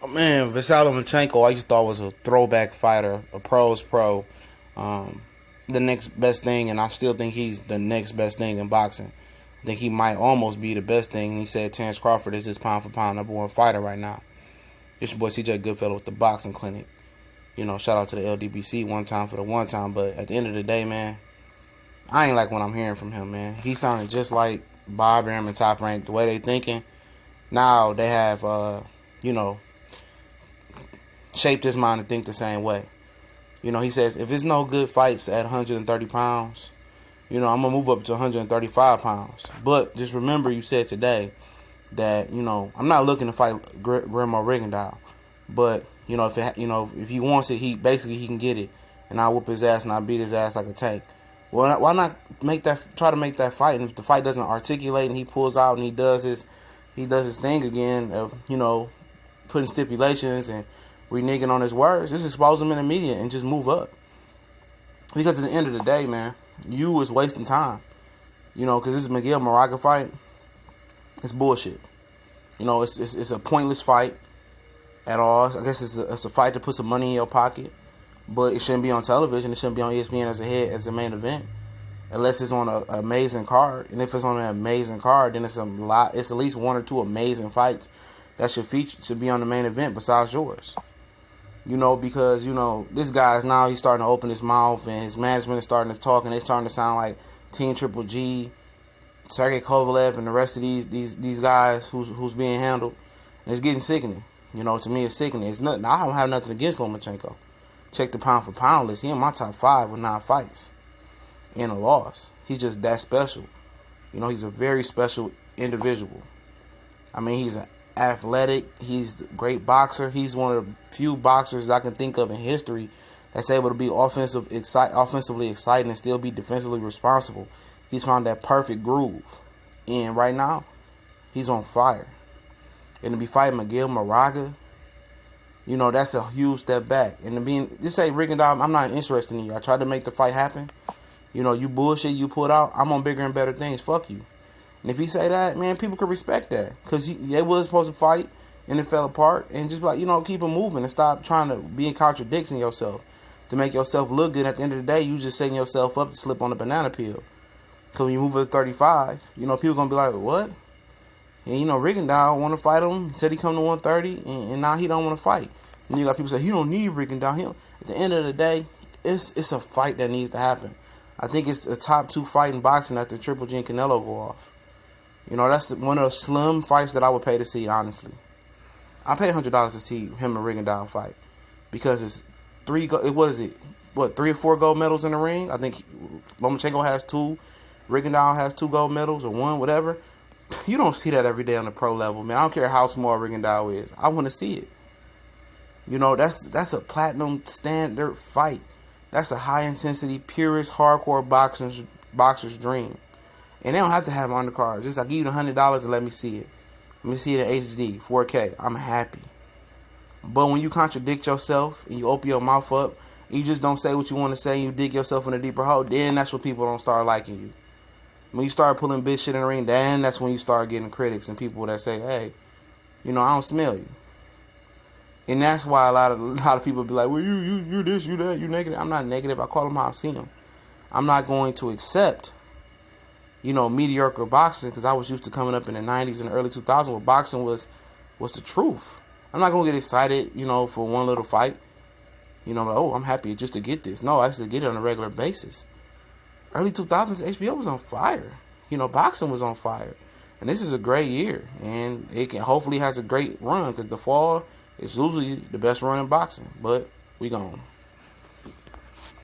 Man, Vasyl Lomachenko, I used to thought was a throwback fighter, a pro's pro, the next best thing, and I still think he's the next best thing in boxing. I think he might almost be the best thing. And he said Terrence Crawford is his pound for pound #1 fighter right now. It's your boy CJ Goodfellow with the boxing clinic. Shout out to the LDBC one time for the one time, but at the end of the day, man, I ain't like what I'm hearing from him, man. He sounded just like Bob Arum and Top Rank. The way they thinking, now they have, shaped his mind to think the same way. He says, if it's no good fights at 130 pounds, I'm going to move up to 135 pounds. But just remember you said today that, I'm not looking to fight Grimo Rigondeaux. But, if he wants it, he can get it. And I'll whoop his ass and I'll beat his ass like a tank. Well, why not try to make that fight? And if the fight doesn't articulate and he pulls out and he does his thing again of, putting stipulations and reneging on his words, just expose him in the media and just move up. Because at the end of the day, man, you is wasting time. Because this Miguel Moraga fight, it's bullshit. It's a pointless fight at all. I guess it's a fight to put some money in your pocket, but it shouldn't be on television. It shouldn't be on ESPN as the main event, unless it's on an amazing card. And if it's on an amazing card, then it's at least one or two amazing fights that should be on the main event besides yours. Because, this guy's now he's starting to open his mouth and his management is starting to talk and they're starting to sound like Team Triple G, Sergey Kovalev, and the rest of these guys who's being handled. And it's getting sickening. To me, it's sickening. It's nothing. I don't have nothing against Lomachenko. Check the pound for pound list. He in my top 5 with 9 fights and a loss. He's just that special. He's a very special individual. I mean, he's an athletic. He's a great boxer. He's one of the few boxers I can think of in history that's able to be offensively exciting and still be defensively responsible. He's found that perfect groove. And right now, he's on fire. And to be fighting Miguel Moraga, that's a huge step back. And to just say, Rigondeaux, I'm not interested in you. I tried to make the fight happen. You bullshit, you pulled out. I'm on bigger and better things. Fuck you. And if he say that, man, people could respect that. Because they was supposed to fight, and it fell apart. And just like, keep it moving and stop trying to be in contradiction yourself to make yourself look good. At the end of the day, you just setting yourself up to slip on a banana peel. Because when you move up to 35, people going to be like, what? And, Rigondeaux want to fight him. He said he come to 130, and now he don't want to fight. And you got people say, he don't need Rigondeaux. At the end of the day, it's a fight that needs to happen. I think it's the top 2 fight in boxing after Triple G and Canelo go off. That's one of the slim fights that I would pay to see, honestly. I pay $100 to see him and Rigondeaux fight. Because it's 3 or 4 gold medals in the ring? I think Lomachenko has 2. Rigondeaux has 2 gold medals or 1, whatever. You don't see that every day on the pro level, man. I don't care how small Rigondeaux is. I want to see it. That's a platinum standard fight. That's a high-intensity, purest, hardcore boxer's dream. And they don't have to have undercards. Just I give you the $100 and let me see it. Let me see it in HD, 4K. I'm happy. But when you contradict yourself and you open your mouth up, and you just don't say what you want to say and you dig yourself in a deeper hole, then that's when people don't start liking you. When you start pulling bitch shit in the ring, then that's when you start getting critics and people that say, hey, I don't smell you. And that's why a lot of people be like, well, you this, you that, you negative. I'm not negative. I call them how I've seen them. I'm not going to accept, mediocre boxing because I was used to coming up in the 90s and the early 2000s where boxing was the truth. I'm not going to get excited, for one little fight. Like, oh, I'm happy just to get this. No, I used to get it on a regular basis. Early 2000s, HBO was on fire. Boxing was on fire. And this is a great year. And it hopefully has a great run because the fall is usually the best run in boxing. But we gone.